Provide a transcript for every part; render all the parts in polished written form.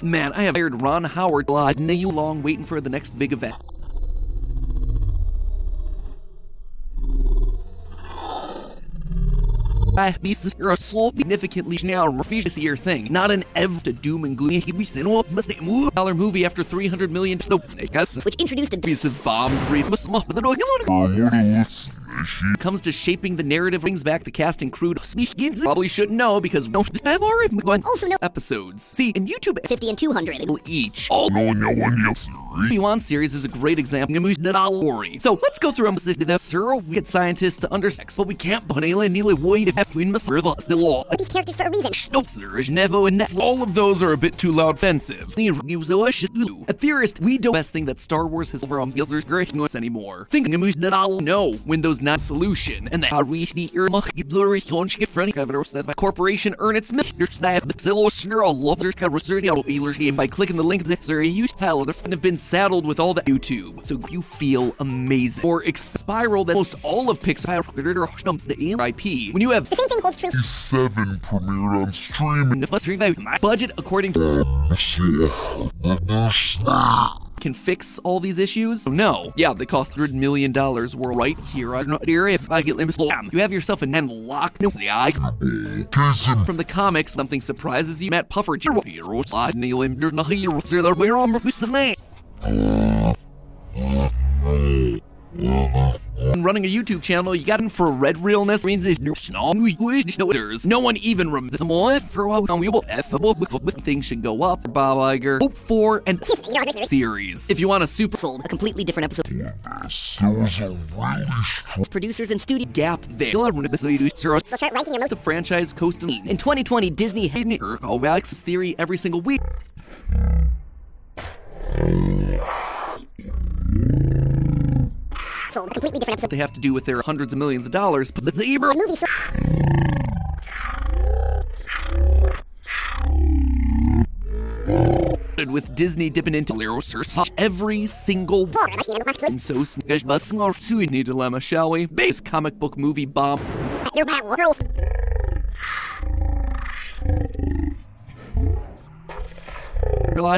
Man, I have hired Ron Howard a you long waiting for the next big event. This is a slow, significantly now this year thing, not an ev to doom and gloom. $1 movie after $300 million. Which introduced a piece of bomb freeze. Comes to shaping the narrative, brings back the cast and crew. Probably shouldn't know because we don't have already also no episodes. See, in YouTube, 50 and 200 each. All Yuan series is a great example. So let's go through the Sir, we get scientists to understand, but we can't put the law. These characters for a reason. No, sir, Nevo and all of those are a bit too loud offensive. A theorist, we don't best thing that Star Wars has over on us anymore. Thinking that I'll know when those not solution and that corporation earn its by clicking the link have been saddled with all the YouTube, so you feel amazing. Or spiral that most all of Pixar the IP. When you have the same thing holds true. 7 premiered on streaming. Budget according to can fix all these issues? No. Yeah, they cost $100 million. We're right here. You have yourself an unlocked from the comics. Something surprises you. Matt Puffer. Running a YouTube channel, you got in for red realness means no one even remembers things should go up. Bob Iger, Hope for and series. If you want a super sold a completely different episode. Producers and studio gap there. So start ranking your most the franchise coastal. In 2020, Disney had Alex's theory every single week. Completely different episode. They have to do with their hundreds of millions of dollars, but the zebra movie with Disney dipping into every single and so need dilemma, shall we? Base comic book movie bomb.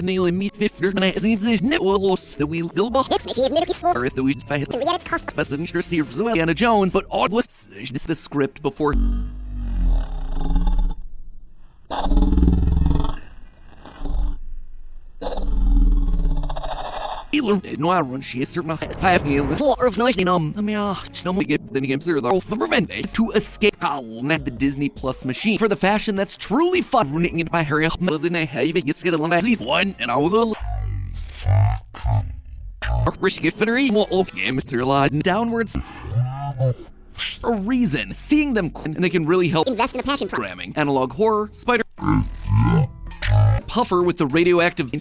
Nearly 50 Indiana Jones, but odd was the script before. To escape the Disney Plus machine for the fashion that's truly fun. Running into my hair, one, and I will downwards. A reason, seeing them and they can really help invest in a passion programming. Analog horror, Spider. Puffer with the radioactive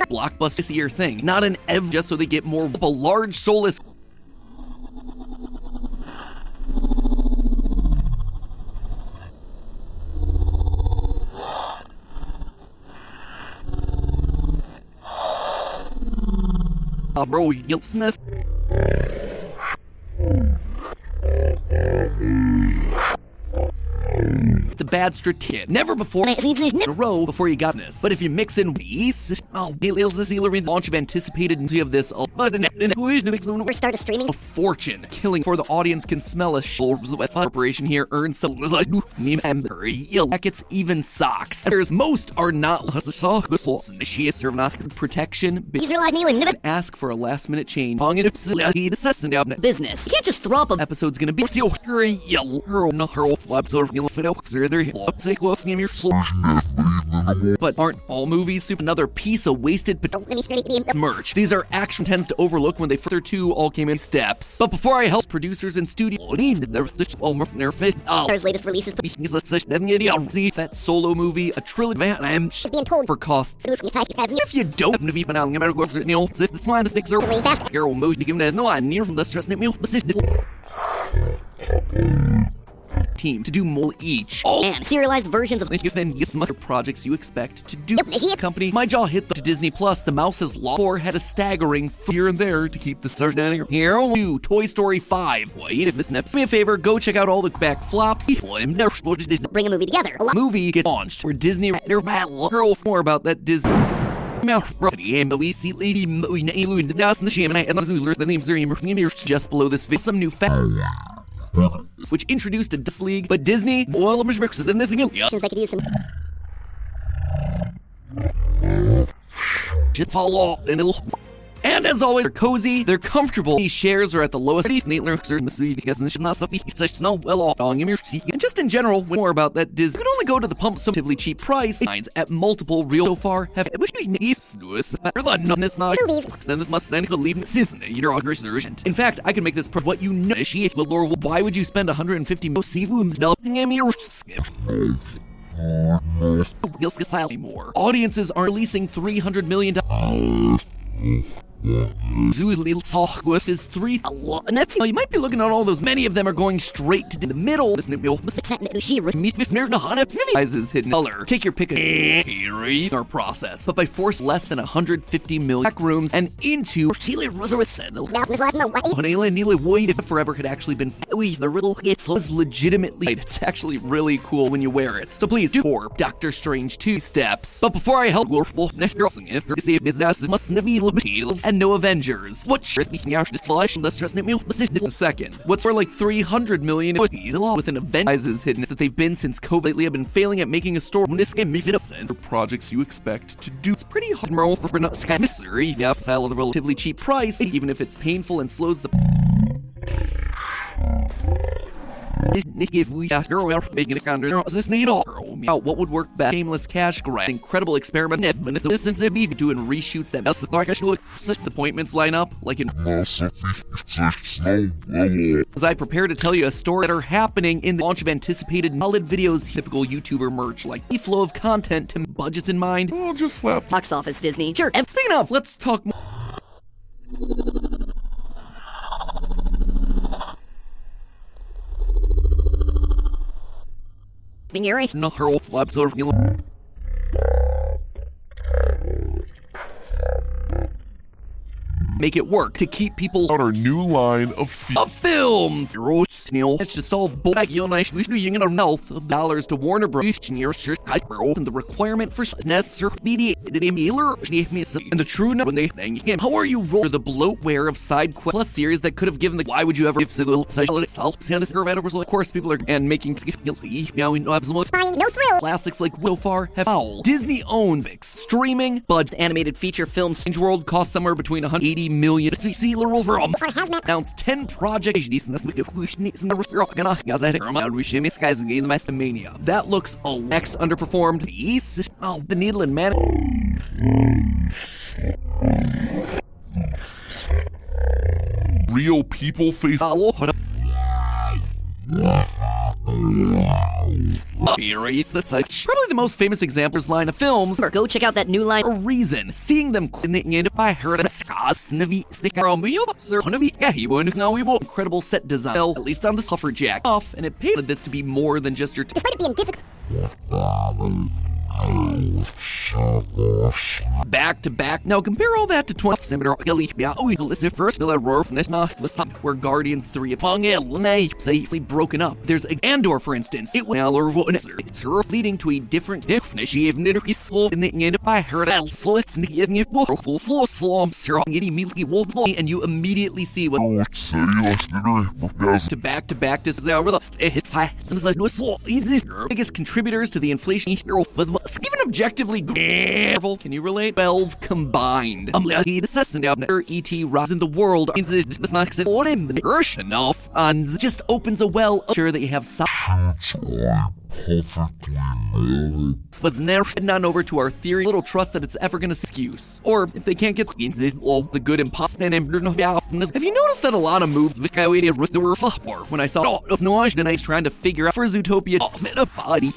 blockbuster this year thing, not an ev just so they get more a large soulless. Bro, guiltness. The bad strategy. Never before in a row before you got this. But if you mix in these, launch of anticipated of this, but start a streaming a fortune, killing for the audience can smell a corporation here earns some jackets, even socks. There's most are not protection. Ask for a last minute change. Business. You can't just throw up a episode's gonna be but aren't all movies super another piece of wasted merch? These are action tends to overlook when they further two all came in steps. But before I help producers and studio there's latest releases that solo movie, a trilogy being told for costs. If you don't team to do more each. All And serialized versions of then get some other projects you expect to do. Yep, Company, my jaw hit the Disney Plus. The Mouse has lost 4 had a staggering here and there to keep the stars down here. New Toy Story 5. Wait, if this next, do me a favor, go check out all the back flops. bring a movie together. A lot Movie get launched where Disney battle. More about that Disney. And we see Lady the names are just below this video. Some new facts which introduced a Justice League, but Disney, well, than this again. they could use some. Shit fall off and it'll. And as always, they're cozy, they're comfortable. These shares are at the lowest. And just in general, more about that Disney. You can only go to the pump so relatively cheap price. Signs at multiple real so far have in fact, I can make this what you know. Why would you spend 150 more? Audiences are releasing $300 million. Is 3 a lot. And that's, you might be looking at all those. Many of them are going straight to the middle. Sizes hidden color. Take your pick of our process, but by force less than 150 million back rooms and into forever had actually been the riddle. It was legitimately. It's actually really cool when you wear it. So please do for Doctor Strange 2 steps. But before I help next crossing if and no Avengers. What second? What's for like 300 million with an Avengers hidden that they've been since COVID. Lately have been failing at making a store for projects you expect to do. It's pretty hard for necessary at a relatively cheap price, even if it's painful and slows the. What would work best? Shameless cash grab, incredible experiment, doing reshoots that such disappointments line up like in. As I prepare to tell you a story that are happening in the launch of anticipated solid videos, typical YouTuber merch like the flow of content to budgets in mind. I'll just slap. Box office Disney. Sure. And speaking of, let's talk more. Not her old flaps or make it work to keep people Out our new line of film. It's to solve enough of dollars to Warner Bros. And the requirement for necessary and the true number when they how are you roll the bloatware of side quest plus series that could have given the why would you ever of course people are and making No thrill. classics like so far have foul. Disney owns streaming, but animated feature film Strange World costs somewhere between 180 million to see over announced 10 projects. That looks X underperformed. The Needle and Man. real people face. Probably the most famous examples line of films. Go check out that new line. A reason. Seeing them in the end, I heard a incredible set design. Well, at least on the suffer jack off, and it painted this to be more than just your. Despite it being difficult. Back to back. Now compare all that to 20 where Guardians 3 safely broken up. There's Andor, for instance. It it's leading to a different definition in the end. I heard and you immediately see what to back this is our biggest contributors to the inflation. Even objectively, can you relate? 12 combined. E.T. Rise in the world enough and just opens a well. Sure that you have some. But now heading on over to our theory. Little trust that it's ever gonna excuse. Or if they can't get the good imposter. Have you noticed that a lot of movies when I saw and I was trying to figure out for Zootopia a body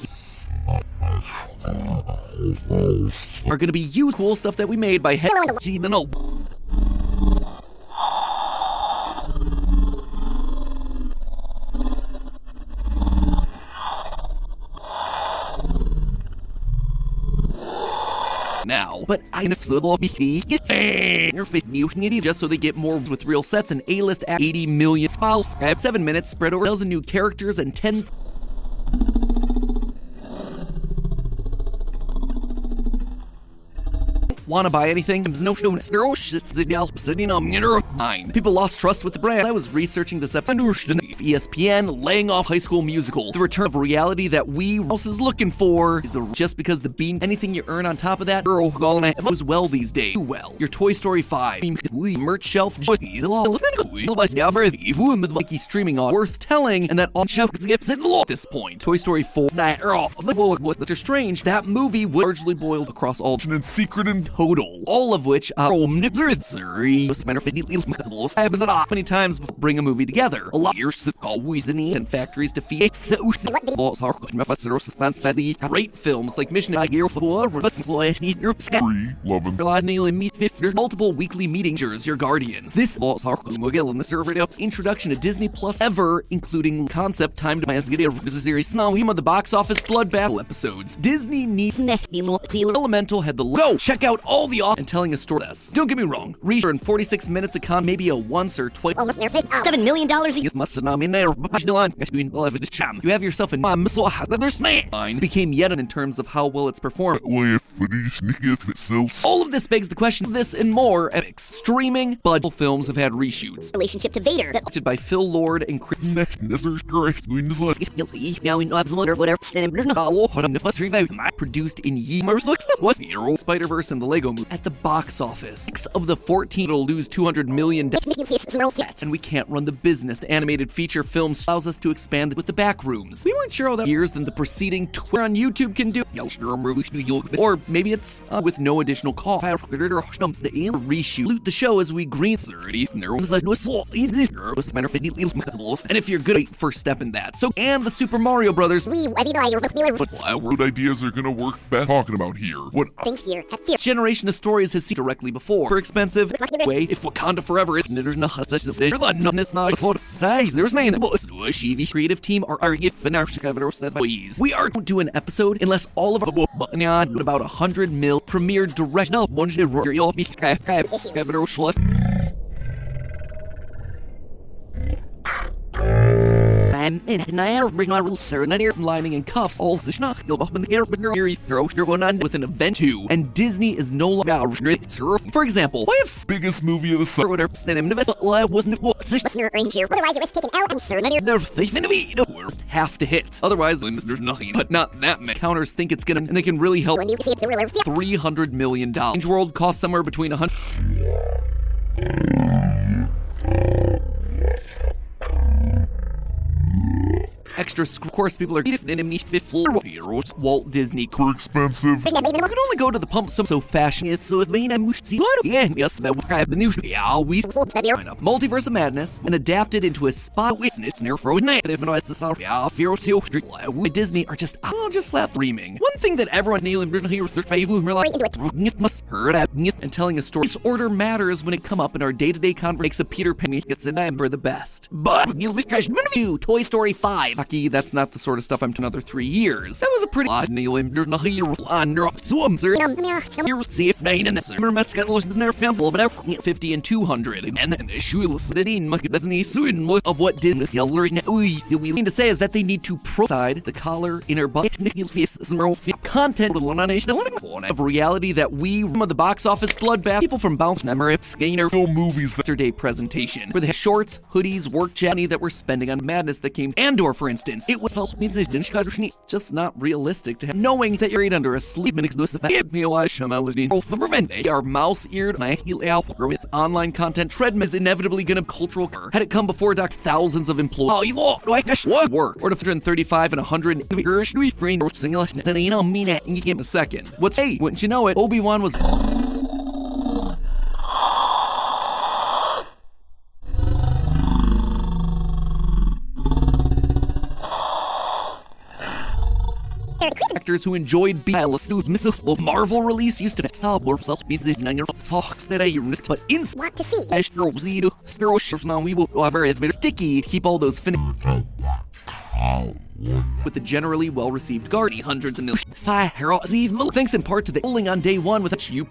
are gonna be used cool stuff that we made by now. But I just so they get more with real sets and A-list at 80 million smiles. 7 minutes spread over 1,000 new characters and 10. Wanna buy anything? There's no show. People lost trust with the brand. I was researching this episode. ESPN laying off High School Musical. The return of reality that we else is looking for is just because the bean. Anything you earn on top of that, goes well these days. Do well. Your Toy Story 5 merch shelf. Streaming on worth telling, and that all shelf gets at this point. Toy Story 4. Doctor Strange. That movie would largely boiled across all and secret and total, all of which many times bring a movie together. A lot of years always in and factories to feed great films like Mission multiple weekly meetings, your guardians. This in the server introduction to Disney Plus ever, including concept time to the series now the box office bloodbath episodes. Disney Elemental had the go check out all the off and telling a story. Don't get me wrong, Reacher in 46 minutes a con, maybe a once or twice. $7 million a year. You have yourself a line became yet in terms of how well it's performed. All of this begs the question of this and more epics. Streaming budget films have had reshoots. Relationship to Vader. Directed by Phil Lord and Chris. Produced in Spider-Verse and the Lego Movie. At the box office, 6 of the 14 will lose $200 million. And we can't run the business. The animated feature film allows us to expand with the back rooms. We weren't sure how that years than the preceding tour on YouTube can do. Or maybe it's with no additional cost. The reshoot the show as we green. And if you're good, wait first step in that. So, and the Super Mario Brothers. What ideas are gonna work best talking about here? What generation of stories has seen directly before. For expensive way, if Wakanda Forever is there's no such size, creative team are we are to do an episode unless all of about 100 mil premiere direct lining and cuffs all with an event too, and Disney is no longer. For example, why have biggest movie of the summer? Otherwise you have to hit. Otherwise, there's nothing. But not that many counters think it's gonna, and they can really help. $300 million. Strange World costs somewhere between 100. Extra, of course, people are Walt Disney. Too expensive. I could only go to the pump so fashion. It's so Multiverse of Madness and adapted into a spot witness near Disney are just I'll just slap dreaming. One thing that everyone and telling a story. This order matters when it come up in our day-to-day conversation. Makes a Peter Pan gets an for the best. But Toy Story 5. That's not the sort of stuff I'm to another 3 years. That was a pretty odd see if 9 and this 50 and 200 and then of what Disney to say is that they need to side the collar inner butt content of reality that we from the box office bloodbath people from Bounce Scanner film movies yesterday presentation where they had shorts, hoodies, work money that we're spending on madness that came Andor for instance. It was just not realistic to have knowing that you're under a sleep and our mouse-eared with online content treadmill is inevitably gonna cultural had it come before thousands of employees work or 135 and 100 in a second. What's hey, wouldn't you know it, Obi-Wan was actors who enjoyed pilots to Marvel release used to talks that I but in Want to see. now we will sticky keep all those with the generally well-received Guardian hundreds of millions. Thanks in part to the polling on day one with which you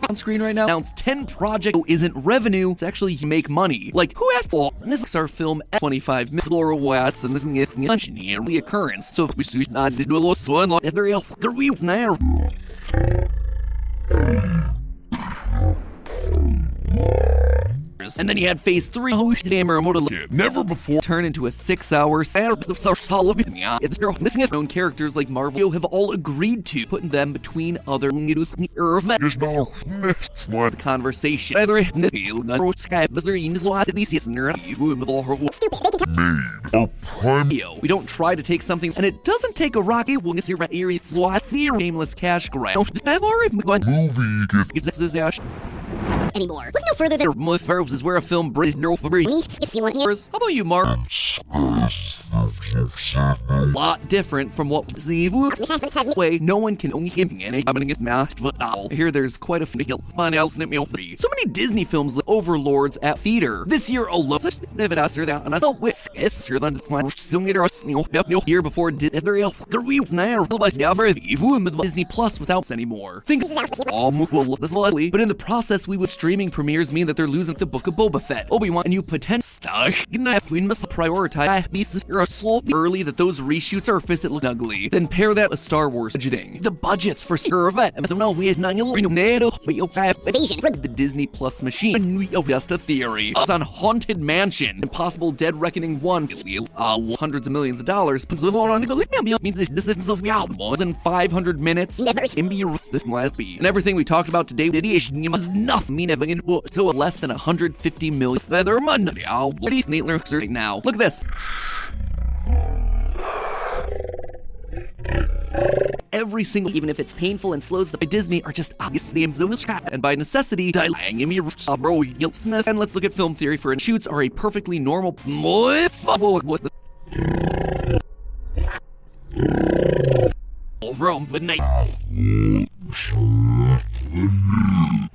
on screen right now announced 10 projects isn't revenue, it's actually make money. Like, who asked for this is our film at 25 million watts and this is the occurrence. So if we see not this do a little so like there are now. And then you had phase 3, Never before. turn into a 6-hour missing known characters like Marvel have all agreed to, putting them between other conversation. We don't try to take something, and it doesn't take a rocket. Shameless cash grab. Anymore. Look no further than Is where a film brings no free. How about you, Mark? A lot different from what way no one can only him any get mashed but now. I hear there's quite a few so many Disney films overlords at theater. This year alone such David Asser that and I thought with year before Disney Plus without anymore. Think but in the process we would streaming premieres mean that they're losing the Book of Boba Fett, Obi-Wan, and you potential prioritize early that those reshoots are fit look ugly. Then pair that with Star Wars budgeting. The budgets for Star Wars and the Disney Plus machine. Just a theory. It's on Haunted Mansion, Impossible Dead Reckoning 1, hundreds of millions of dollars. Means this is more than 500 minutes. And everything we talked about today was nothing. So less than 150 million. Now, look at this. Every single, even if it's painful and slows the Disney, are just obviously and by necessity, dying. And let's look at film theory for shoots are a perfectly normal. Rome, but night.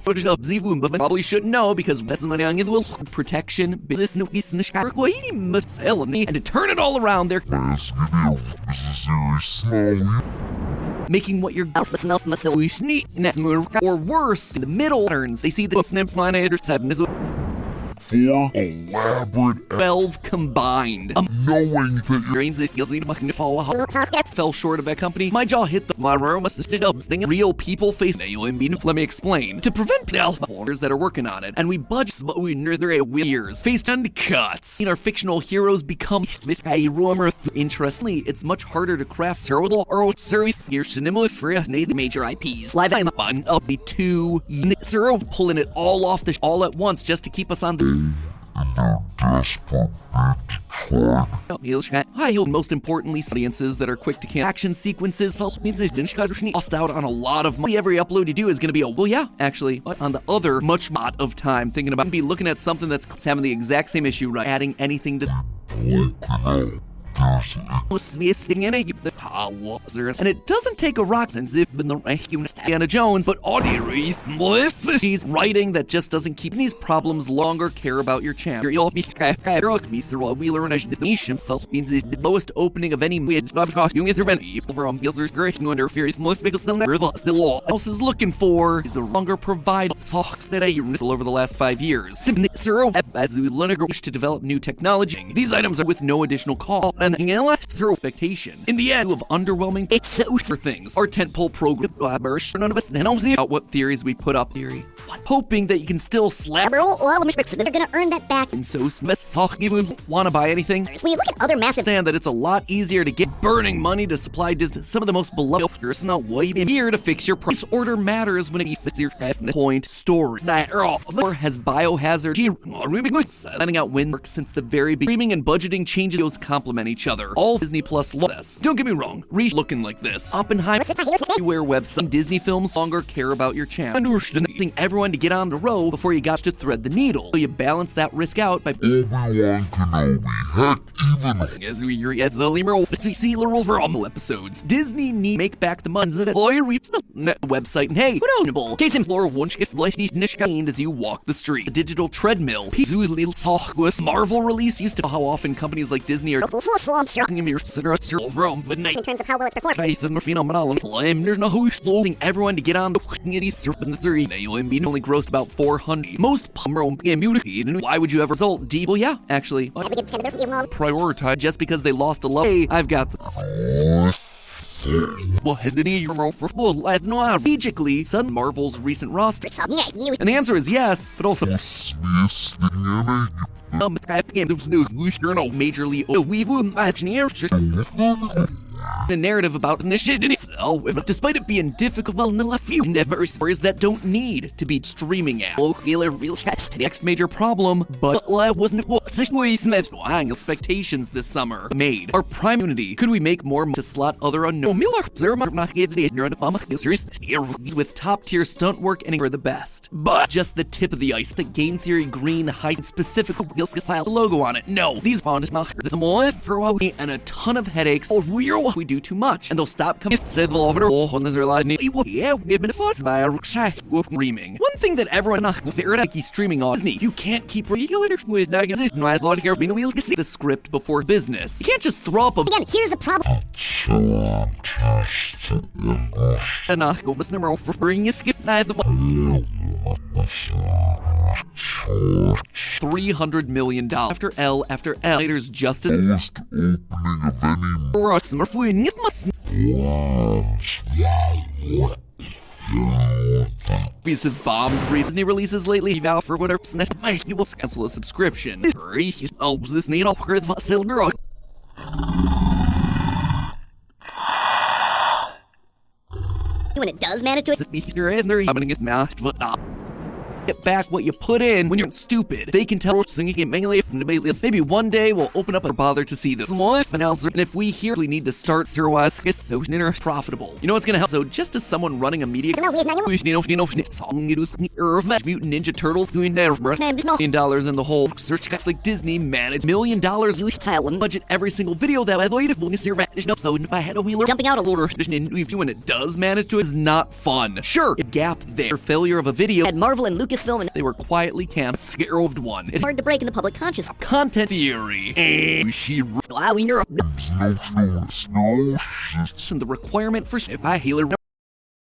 Probably shouldn't know because that's money on will protection, business, and to turn it all around there. Making what you're or worse, in the middle patterns, they see the snips line 8 or 7 is 4 elaborate 12 combined. Knowing that fell short of that company. My jaw hit the real people face. Let me explain. To prevent that are working on it, and we budget, but we near their years. Face 10 cuts. Our fictional heroes become interestingly, it's much harder to craft major IPs. Live up the 2 pulling it all off the all at once just to keep us on the most importantly, audiences that are quick to can action sequences lost out on a lot of money. Every upload you do is going to be actually, on the other much lot of time thinking about be looking at something that's having the exact same issue, right? Adding anything to and it doesn't take a rock and zip in the Indiana Jones, but he's writing that just doesn't keep these problems longer care about your channel. You'll be Wheeler and himself means the lowest opening of any the law else is looking for is a longer provide talks that over the last 5 years. To develop new technology. These items are with no additional cost and through expectation. In the end, of underwhelming for things. Our tentpole program none of us about what theories we put up hoping that you can still slap they're gonna earn that back. and so wanna buy anything? When you look at other massive Understand that it's a lot easier to get burning money to supply some of the most beloved not waiting here to fix your price. Order matters when it fits your point story. Or has biohazard finding out when works since the very beginning. Streaming and budgeting changes complement each other. All Disney Plus loves. Don't get me wrong, looking like this. Oppenheimer, where website Disney films longer care about your channel. getting everyone to get on the road before you got to thread the needle. So you balance that risk out by Obi-Wan Kenobi, heck, even as we read the lemur we see literal for all little Disney need make back the money that lawyer reaps the website and hey, what ownable? Case in floor once if life these nishkained as you walk the street. A digital treadmill. Marvel release used to how often companies like Disney are in Rome, but night. terms of how well it's performed. There's no who's holding everyone to get on the serpentary. They only grossed about 400. Most why would you ever result deep? Well, yeah, actually. Prioritize Just because they lost a lot. Hey, I've got the strategically, Sun Marvel's recent roster. And the answer is yes, but also majorly a narrative about initiative itself, despite it being difficult in the few stories that don't need to be streaming at. Next major problem, but wasn't expectations this summer made. Our prime unity, could we make more to slot other unknown with top tier stunt work and for the best? But just the tip of the ice, the Game Theory green height specific logo on it. No, these font is not the more for and a ton of headaches. We do too much, and they'll stop coming. Said yeah, we've been forced by a reaming. One thing that everyone is streaming on Disney, you can't keep regular with the script before business. You can't just throw up a Again, here's the problem. 300 million dollars after L after L. Later's justice. most opening of any Piece of bomb recently releases lately. Vow for whatever you will cancel a subscription. Oh, this need all for the silver. When it does manage to Get back what you put in when you're stupid. They can tell we're singing it mainly from the Bailey's. Maybe one day we'll open up and bother to see this. Announcer, and if we here we need to start Sirwas is so profitable. You know what's gonna help? So just as someone running a media Mutant Ninja Turtles $1 million in the whole search guys like Disney manage $1 million budget every single video that I waited for so if I had a wheeler Jumping out a order when it does manage to is not fun. Sure, a gap there. Failure of a video had Marvel and Lucasfilm and they were quietly camped, scared one. It's hard to break in the public consciousness. content theory. And Wow, we know. the requirement for if I healer